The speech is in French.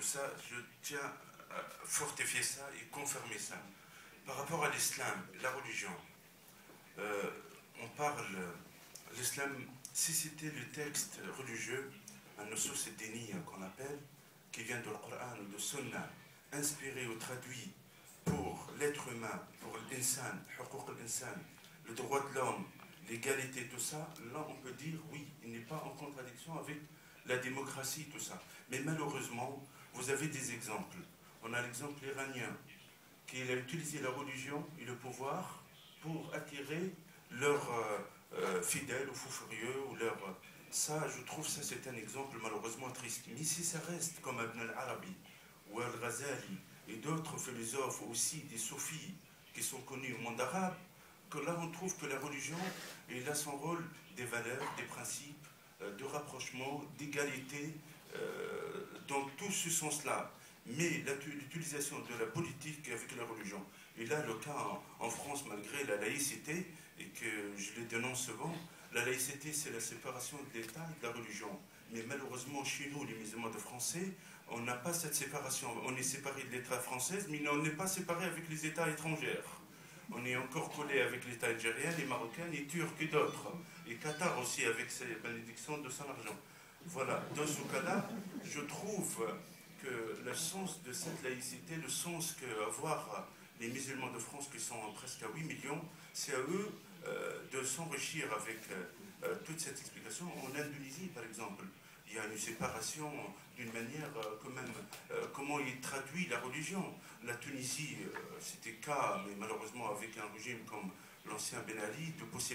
ça, je tiens à fortifier ça et confirmer ça. Par rapport à l'islam, la religion, on parle, l'islam, si c'était le texte religieux, un nusus ad-diniya qu'on appelle, qui vient du Coran ou de Sunna, inspiré ou traduit pour l'être humain, pour l'insan, le droit de l'homme, l'égalité, tout ça, là on peut dire oui, il n'est pas en contradiction avec la démocratie, tout ça. Mais malheureusement, vous avez des exemples. On a l'exemple iranien, qui a utilisé la religion et le pouvoir pour attirer leurs fidèles ou fous furieux, ou leurs... Ça, je trouve ça c'est un exemple malheureusement triste. Mais si ça reste comme Ibn al-Arabi ou Al-Ghazali et d'autres philosophes aussi, des soufis qui sont connus au monde arabe, que là on trouve que la religion, elle a son rôle des valeurs, des principes, de rapprochement, d'égalité, dans tout ce sens-là. Mais l'utilisation de la politique avec la religion, et là le cas en France, malgré la laïcité, et que je les dénonce souvent, la laïcité c'est la séparation de l'État et de la religion. Mais malheureusement chez nous, les musulmans de français, on n'a pas cette séparation. On est séparé de l'État français, mais on n'est pas séparé avec les États étrangers. On est encore collé avec l'État algérien, les Marocains, les Turcs et d'autres. Et Qatar aussi avec ses bénédictions de son argent. Voilà, dans ce cas-là, je trouve que le sens de cette laïcité, le sens qu'avoir les musulmans de France qui sont presque à 8 millions, c'est à eux de s'enrichir avec toute cette explication. En Indonésie, par exemple, il y a une séparation d'une manière quand même, comment il traduit la religion. La Tunisie, c'était cas, mais malheureusement avec un régime comme l'ancien Ben Ali, de posséder